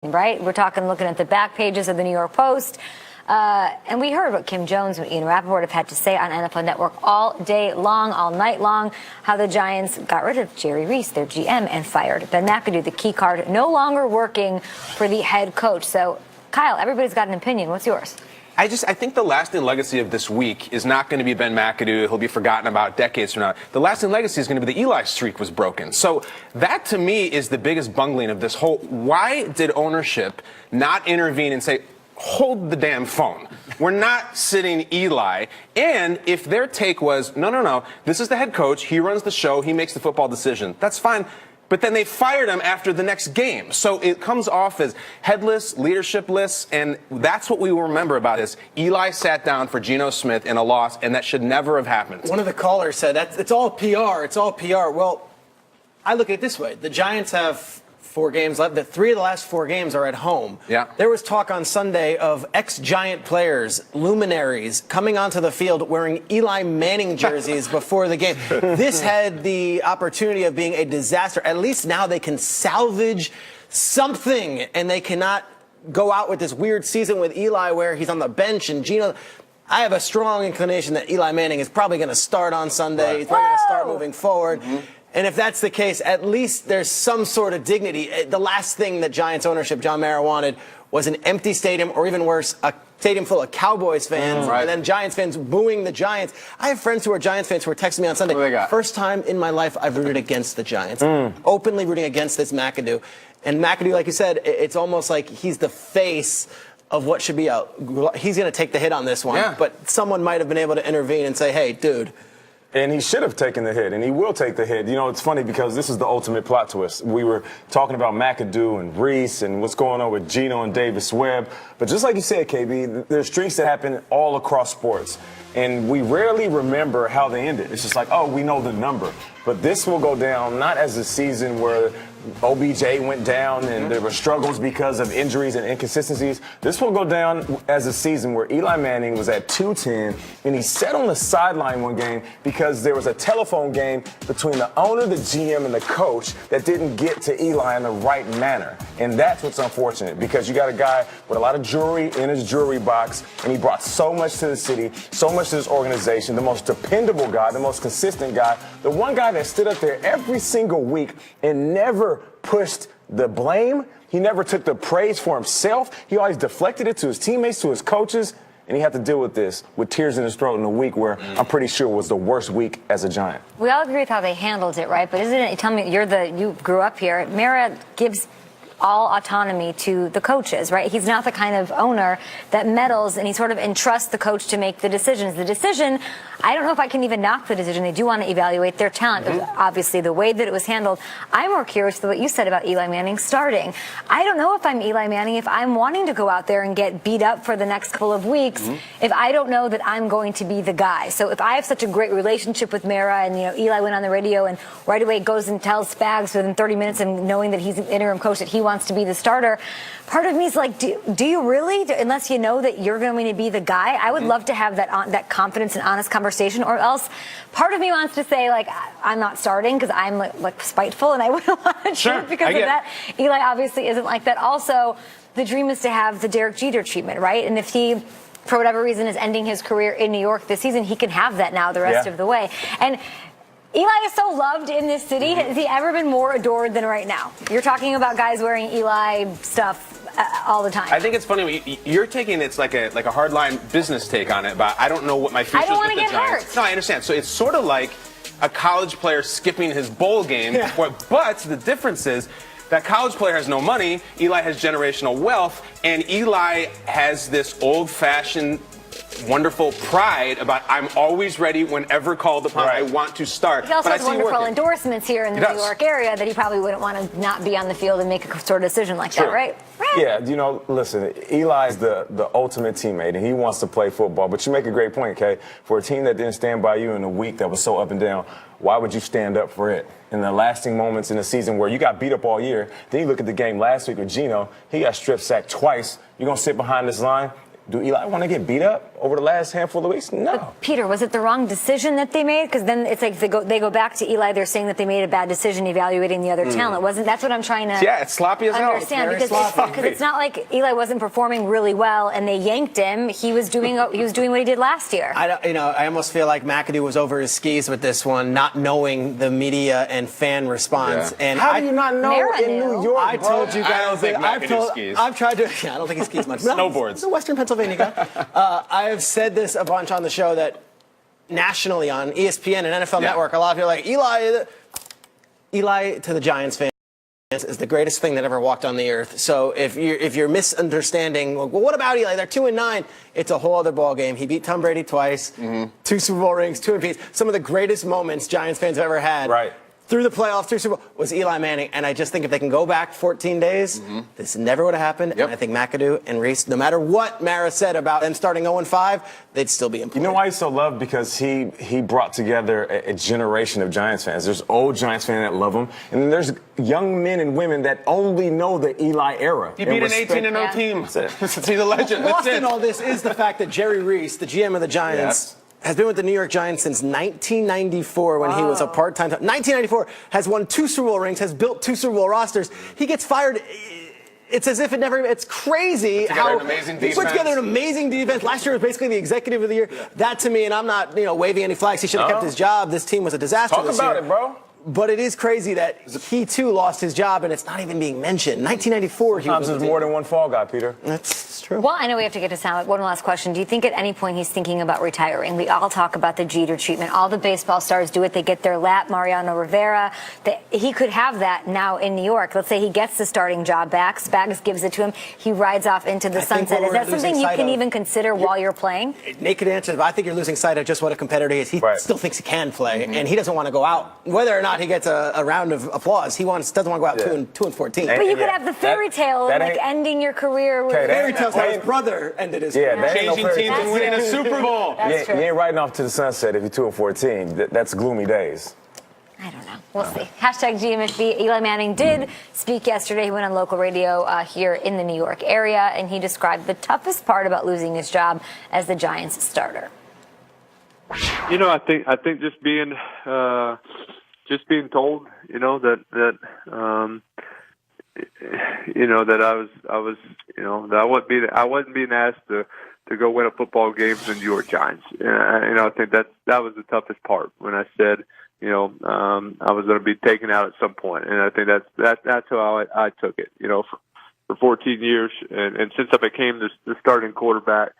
Right? We're talking looking at the back pages of the New York Post. And we heard what Kim Jones and Ian Rappaport have had to say on NFL Network all day long, all night long, how the Giants got rid of Jerry Reese, their GM, and fired Ben McAdoo, the key card, no longer working for the head coach. So, Kyle, everybody's got an opinion. What's yours? I think the lasting legacy of this week is not going to be Ben McAdoo. He'll be forgotten about decades from now. The lasting legacy is going to be the Eli streak was broken. So that, to me, is the biggest bungling of this whole. Why did ownership not intervene and say, hold the damn phone? We're not sitting Eli. And if their take was, no, this is the head coach. He runs the show. He makes the football decision. That's fine. But then they fired him after the next game. So it comes off as headless, leadershipless, and that's what we will remember about this. Eli sat down for Geno Smith in a loss, and that should never have happened. One of the callers said, it's all PR, it's all PR. Well, I look at it this way. The Giants have 4 games left. The 3 of the last 4 games are at home. Yeah. There was talk on Sunday of ex-Giant players, luminaries, coming onto the field wearing Eli Manning jerseys before the game. This had the opportunity of being a disaster. At least now they can salvage something, and they cannot go out with this weird season with Eli where he's on the bench and Geno. I have a strong inclination that Eli Manning is probably going to start on Sunday. Right. He's probably going to start moving forward. Mm-hmm. And if that's the case, at least there's some sort of dignity. The last thing that Giants ownership, John Mara, wanted was an empty stadium, or even worse, a stadium full of Cowboys fans, right. And then Giants fans booing the Giants. I have friends who are Giants fans who are texting me on Sunday. What do they got? First time in my life I've rooted against the Giants. Openly rooting against this McAdoo. And McAdoo, like you said, it's almost like he's the face of what should be he's going to take the hit on this one. Yeah. But someone might have been able to intervene and say, hey, dude. And he should have taken the hit, and he will take the hit. You know, it's funny because this is the ultimate plot twist. We were talking about McAdoo and Reese and what's going on with Geno and Davis Webb. But just like you said, KB, there's streaks that happen all across sports. And we rarely remember how they ended. It's just like, oh, we know the number. But this will go down not as a season where OBJ went down and there were struggles because of injuries and inconsistencies. This will go down as a season where Eli Manning was at 210 and he sat on the sideline one game because there was a telephone game between the owner, the GM, and the coach that didn't get to Eli in the right manner. And that's what's unfortunate because you got a guy with a lot of jewelry in his jewelry box, and he brought so much to the city, so much to this organization, the most dependable guy, the most consistent guy, the one guy that stood up there every single week and never pushed the blame. He never took the praise for himself. He always deflected it to his teammates, to his coaches, and he had to deal with this with tears in his throat in a week where I'm pretty sure was the worst week as a Giant. We all agree with how they handled it, right? But isn't it, tell me, you grew up here. Mara gives all autonomy to the coaches, right? He's not the kind of owner that meddles, and he sort of entrusts the coach to make the decisions. The decision, I don't know if I can even knock the decision. They do want to evaluate their talent. Obviously, the way that it was handled. I'm more curious to what you said about Eli Manning starting. I don't know if I'm Eli Manning, if I'm wanting to go out there and get beat up for the next couple of weeks, if I don't know that I'm going to be the guy. So if I have such a great relationship with Mara, and Eli went on the radio and right away goes and tells Spags within 30 minutes, and knowing that he's an interim coach, that he wants to be the starter, part of me is like, do you really? Unless you know that you're going to be the guy. I would love to have that confidence and honest conversation, or else part of me wants to say, like, I'm not starting because I'm like spiteful and I wouldn't want to shoot because of that. Eli obviously isn't like that. Also, the dream is to have the Derek Jeter treatment, right? And if he, for whatever reason, is ending his career in New York this season, he can have that now the rest of the way. And Eli is so loved in this city. Has he ever been more adored than right now? You're talking about guys wearing Eli stuff all the time. I think it's funny. You're taking it's like a hardline business take on it, but I don't know what my future is with the Giants. I don't want to get hurt. No, I understand. So it's sort of like a college player skipping his bowl game. Yeah. But the difference is that college player has no money. Eli has generational wealth, and Eli has this old-fashioned wonderful pride about I'm always ready whenever called upon. I want to start. He also has wonderful endorsements here in the New York area that he probably wouldn't want to not be on the field and make a sort of decision like that, right? Yeah, listen, Eli's the ultimate teammate, and he wants to play football. But you make a great point, Kay. For a team that didn't stand by you in a week that was so up and down, why would you stand up for it? In the lasting moments in the season where you got beat up all year, then you look at the game last week with Geno, he got strip sacked twice. You're going to sit behind this line? do Eli want to get beat up over the last handful of weeks? No. Peter, was it the wrong decision that they made? Because then it's like they go back to Eli. They're saying that they made a bad decision evaluating the other talent. That's what I'm trying to it's sloppy as hell. understand, because it's not like Eli wasn't performing really well and they yanked him. He was doing what he did last year. I almost feel like McAdoo was over his skis with this one, not knowing the media and fan response. Yeah. And how do you not know Mara in knew. New York? I told you guys. I don't think McAdoo skis. I've tried to. Yeah, I don't think he skis much. Snowboards. He's a Western Pennsylvania guy. I have said this a bunch on the show that nationally on ESPN and NFL Network, a lot of people are like, Eli to the Giants fans is the greatest thing that ever walked on the earth. So if you're misunderstanding, well, what about Eli? They're 2-9. It's a whole other ball game. He beat Tom Brady twice, 2 Super Bowl rings, 2 MVPs. Some of the greatest moments Giants fans have ever had. Right. Through the playoffs, through Super Bowl, was Eli Manning. And I just think if they can go back 14 days, this never would have happened. Yep. And I think McAdoo and Reese, no matter what Mara said about them starting 0-5, they'd still be important. You know why he's so loved? Because he brought together a generation of Giants fans. There's old Giants fans that love him, and then there's young men and women that only know the Eli era. He beat an 18-0 team. He's a legend. Lost in all this is the fact that Jerry Reese, the GM of the Giants, has been with the New York Giants since 1994 when he was a part-time. 1994, has won 2 Super Bowl rings, has built 2 Super Bowl rosters. He gets fired. It's as if it never. It's crazy how an amazing he put defense. together an amazing defense. Last year was basically the executive of the year. That to me, and I'm not waving any flags. He should have kept his job. This team was a disaster. Talk this about year. it, bro. But it is crazy that he too lost his job, and it's not even being mentioned. 1994, Sometimes there's more than one fall guy, Peter. That's true. Well, I know we have to get to sound. One last question. Do you think at any point he's thinking about retiring? We all talk about the Jeter treatment. All the baseball stars do it. They get their lap. Mariano Rivera. He could have that now in New York. Let's say he gets the starting job back. Spags gives it to him. He rides off into the sunset. Is that something you can even consider while you're playing? Naked answer, but I think you're losing sight of just what a competitor he is. He still thinks he can play, and he doesn't want to go out. Whether or not he gets a round of applause, he doesn't want to go out 2 and 14. But you could have the fairy tale of like ending your career with fairy tales. How his brother ended his career. Changing teams and winning a Super Bowl. That's true. You ain't riding off to the sunset if you're 2 and 14. That's gloomy days. I don't know. We'll see. #GMFB. Eli Manning did speak yesterday. He went on local radio here in the New York area, and he described the toughest part about losing his job as the Giants starter. I think just being told, that I wasn't being asked to go win a football game for the New York Giants. I think that was the toughest part when I said, I was going to be taken out at some point, and I think that's how I took it. For 14 years, and since I became the starting quarterback,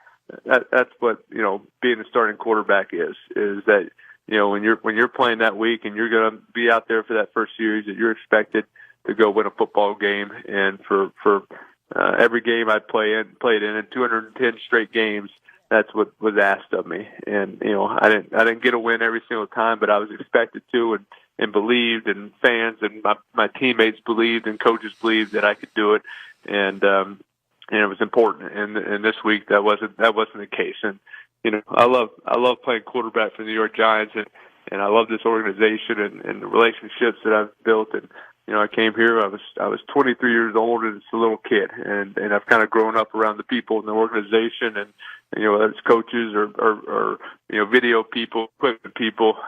that's what being a starting quarterback is that. When you're playing that week and you're going to be out there for that first series, that you're expected to go win a football game. And for every game I played in 210 straight games, that's what was asked of me. And I didn't get a win every single time, but I was expected to, and believed, and fans and my teammates believed, and coaches believed that I could do it. And it was important. And this week that wasn't the case. And I love playing quarterback for the New York Giants, and I love this organization and the relationships that I've built. And I came here. I was 23 years old and just a little kid, and I've kind of grown up around the people in the organization, and whether it's coaches or video people, equipment people,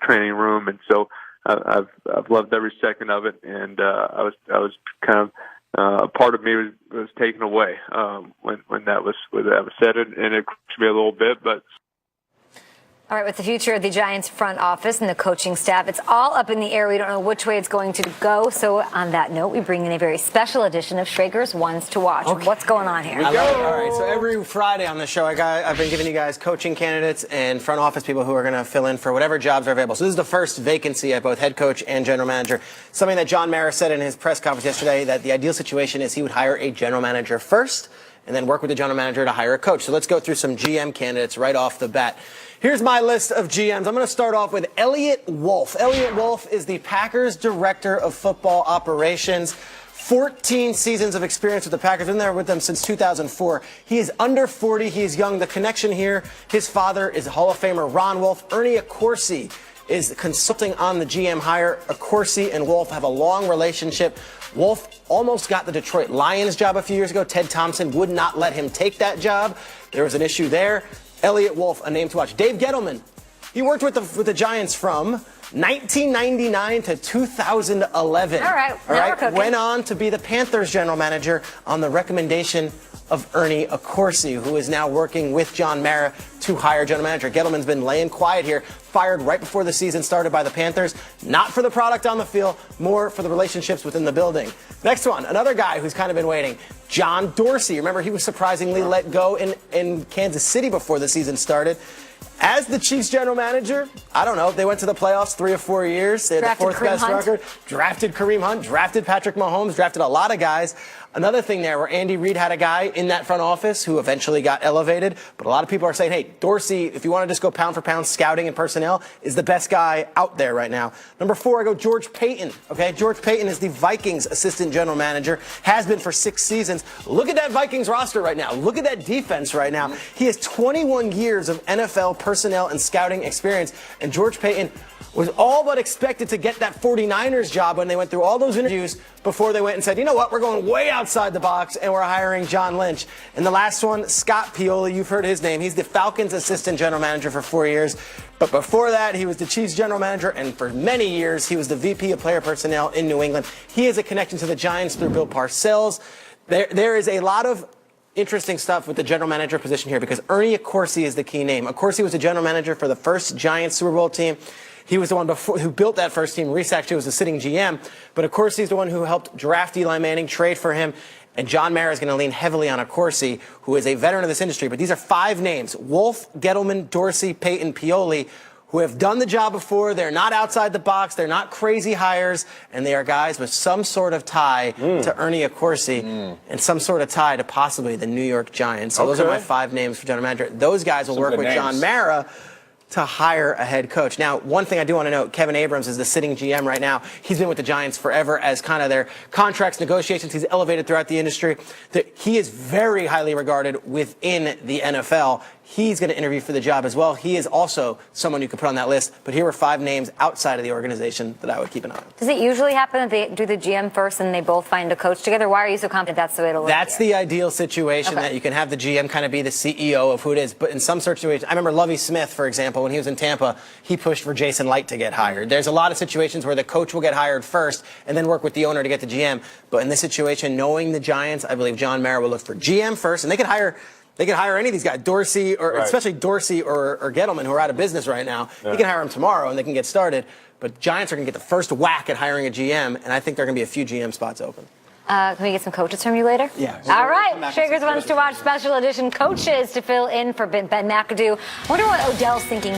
training room, and so I've loved every second of it. And I was kind of. A part of me was taken away when that was said, and it crushed me a little bit. But all right, with the future of the Giants front office and the coaching staff, it's all up in the air. We don't know which way it's going to go. So on that note, we bring in a very special edition of Schrager's Ones to Watch. Okay. What's going on here? All right, so every Friday on the show, I've been giving you guys coaching candidates and front office people who are going to fill in for whatever jobs are available. So this is the first vacancy at both head coach and general manager. Something that John Mara said in his press conference yesterday, that the ideal situation is he would hire a general manager first and then work with the general manager to hire a coach. So let's go through some GM candidates right off the bat. Here's my list of GMs. I'm going to start off with Elliott Wolf. Elliott Wolf is the Packers Director of Football Operations. 14 seasons of experience with the Packers. Been there with them since 2004. He is under 40. He is young. The connection here, his father is Hall of Famer Ron Wolf. Ernie Accorsi is consulting on the GM hire. Accorsi and Wolf have a long relationship. Wolf almost got the Detroit Lions job a few years ago. Ted Thompson would not let him take that job. There was an issue there. Elliott Wolf, a name to watch. Dave Gettleman, he worked with the Giants from 1999 to 2011. All right. Went on to be the Panthers general manager on the recommendation of Ernie Accorsi, who is now working with John Mara to hire general manager. Gettleman's been laying quiet here, fired right before the season started by the Panthers. Not for the product on the field, more for the relationships within the building. Next one, another guy who's kind of been waiting, John Dorsey. Remember, he was surprisingly let go in Kansas City before the season started. As the Chiefs general manager, I don't know, they went to the playoffs 3 or 4 years. They had the fourth best record. Drafted Kareem Hunt, drafted Patrick Mahomes, drafted a lot of guys. Another thing there where Andy Reid had a guy in that front office who eventually got elevated. But a lot of people are saying, hey, Dorsey, if you want to just go pound for pound, scouting and personnel, is the best guy out there right now. Number 4, I go George Paton. Okay, George Paton is the Vikings assistant general manager, has been for 6 seasons. Look at that Vikings roster right now. Look at that defense right now. He has 21 years of NFL personnel and scouting experience. And George Paton was all but expected to get that 49ers job when they went through all those interviews before they went and said, you know what, we're going way outside the box and we're hiring John Lynch. And the last one, Scott Pioli, you've heard his name. He's the Falcons assistant general manager for 4 years. But before that, he was the Chiefs general manager, and for many years, he was the VP of player personnel in New England. He has a connection to the Giants through Bill Parcells. There is a lot of interesting stuff with the general manager position here because Ernie Accorsi is the key name. Accorsi was the general manager for the first Giants Super Bowl team. He was the one who built that first team. Reese actually was the sitting GM. But Accorsi is the one who helped draft Eli Manning, trade for him. And John Mara is going to lean heavily on Accorsi, who is a veteran of this industry. But these are 5 names: Wolf, Gettleman, Dorsey, Paton, Pioli, who have done the job before. They're not outside the box. They're not crazy hires. And they are guys with some sort of tie to Ernie Accorsi and some sort of tie to possibly the New York Giants. So those are my 5 names for general manager. Those guys will work with John Mara to hire a head coach. Now, one thing I do want to note, Kevin Abrams is the sitting GM right now. He's been with the Giants forever as kind of their contracts, negotiations. He's elevated throughout the industry. He is very highly regarded within the NFL. He's going to interview for the job as well. He is also someone you could put on that list. But here were 5 names outside of the organization that I would keep an eye on. Does it usually happen that they do the GM first and they both find a coach together? Why are you so confident that's the way it'll work? That's the ideal situation, that you can have the GM kind of be the CEO of who it is. But in some situations, I remember Lovie Smith, for example, when he was in Tampa, he pushed for Jason Light to get hired. There's a lot of situations where the coach will get hired first and then work with the owner to get the GM. But in this situation, knowing the Giants, I believe John Mara will look for GM first, and they could hire any of these guys, Dorsey, or especially Dorsey or Gettleman, who are out of business right now. You can hire them tomorrow and they can get started. But Giants are going to get the first whack at hiring a GM, and I think there are going to be a few GM spots open. Can we get some coaches from you later? Yeah. All right. Shakers Ones to Watch special edition coaches to fill in for Ben McAdoo. I wonder what Odell's thinking.